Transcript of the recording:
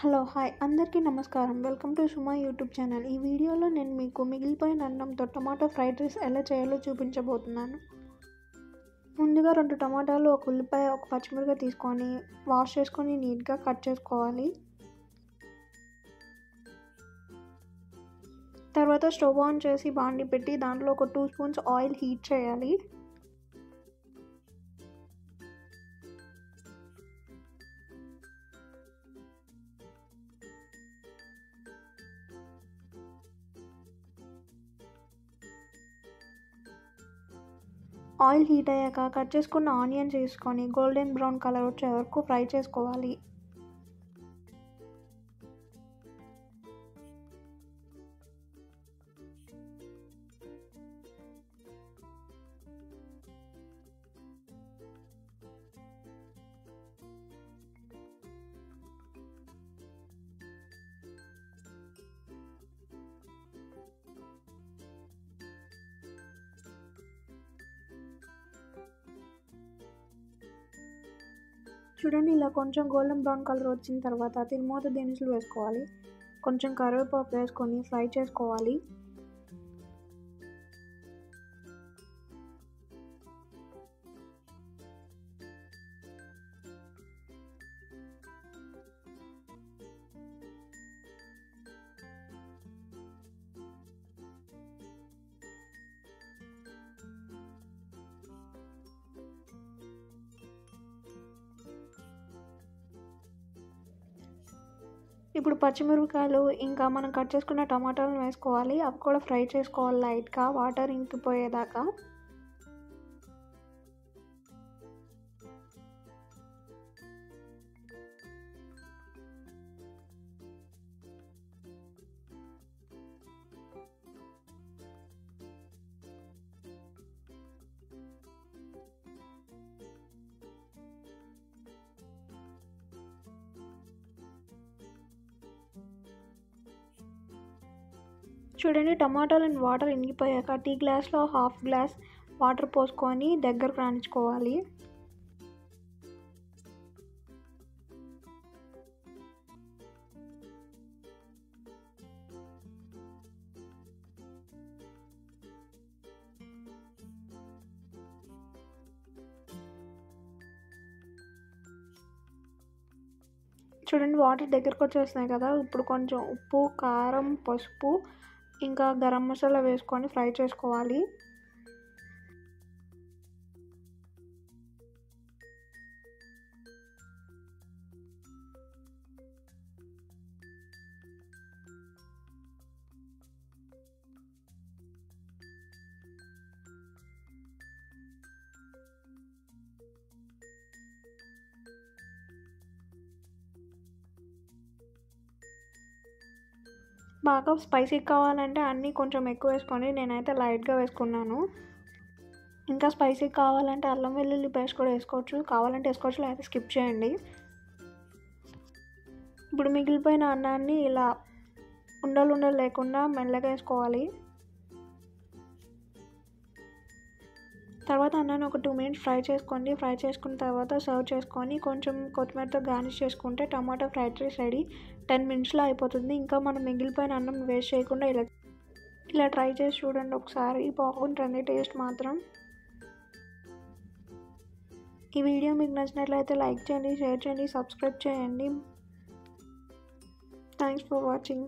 Hello hi అందరికీ నమస్కారం. Welcome to Suma YouTube channel. ఈ వీడియోలో నేను మీకు మిగిలిపోయిన అన్నంతో టమాటో ఫ్రైడ్ రైస్ ఎలా చేయాలో చూపించబోతున్నాను. ముందుగా 2 టమాటాలు, ఒక ఉల్లిపాయ, ఒక పచ్చిమిరపకాయ తీసుకొని వాష్ చేసుకొని నీట్గా కట్ చేసుకోవాలి. తర్వాత స్టవ్ ఆన్ చేసి బాండి పెట్టి దాంట్లో ఒక 2 స్పూన్స్ ఆయిల్ హీట్ చేయాలి. ఆయిల్ హీట్ అయ్యాక కట్ చేసుకున్న ఆనియన్స్ వేసుకొని గోల్డెన్ బ్రౌన్ కలర్ వచ్చే వరకు ఫ్రై చేసుకోవాలి. చూడండి, ఇలా కొంచెం గోల్డెన్ బ్రౌన్ కలర్ వచ్చిన తర్వాత తిరుమూత దినుసులు వేసుకోవాలి. కొంచెం కరివేపాకు వేసుకొని ఫ్రై చేసుకోవాలి. ఇప్పుడు పచ్చిమిరపకాయలు ఇంకా మనం కట్ చేసుకున్న టమాటాలను వేసుకోవాలి. అవి కూడా ఫ్రై చేసుకోవాలి లైట్గా, వాటర్ ఇంకిపోయేదాకా. చూడండి, టమాటాలను వాటర్ ఇంకిపోయాక టీ గ్లాస్లో 1/2 గ్లాస్ వాటర్ పోసుకొని దగ్గరకు రానిచ్చుకోవాలి. చూడండి, వాటర్ దగ్గరకు వచ్చేస్తున్నాయి కదా. ఇప్పుడు కొంచెం ఉప్పు, కారం, పసుపు ఇంకా గరం మసాలా వేసుకొని ఫ్రై చేసుకోవాలి. బాగా స్పైసీ కావాలంటే అన్నీ కొంచెం ఎక్కువ వేసుకొని, నేనైతే లైట్గా వేసుకున్నాను. ఇంకా స్పైసీ కావాలంటే అల్లం వెల్లుల్లి పేస్ట్ కూడా వేసుకోవచ్చు. కావాలంటే వేసుకోవచ్చు, లేకపోతే స్కిప్ చేయండి. ఇప్పుడు మిగిలిపోయిన అన్నాన్ని ఇలా ఉండలు లేకుండా మెల్లగా వేసుకోవాలి. తర్వాత అన్నాన్ని ఒక 2 మినిట్స్ ఫ్రై చేసుకోండి. ఫ్రై చేసుకున్న తర్వాత సర్వ్ చేసుకొని కొంచెం కొత్తిమీరతో గార్నిష్ చేసుకుంటే టమాటో ఫ్రైడ్ రైస్ రెడీ. 10 మినిట్స్లో అయిపోతుంది. ఇంకా మనం మిగిలిపోయిన అన్నం వేస్ట్ చేయకుండా ఇలా ట్రై చేసి చూడండి ఒకసారి. బాగుంటుంది టేస్ట్ మాత్రం. ఈ వీడియో మీకు నచ్చినట్లయితే లైక్ చేయండి, షేర్ చేయండి, సబ్స్క్రైబ్ చేయండి. Thanks for watching.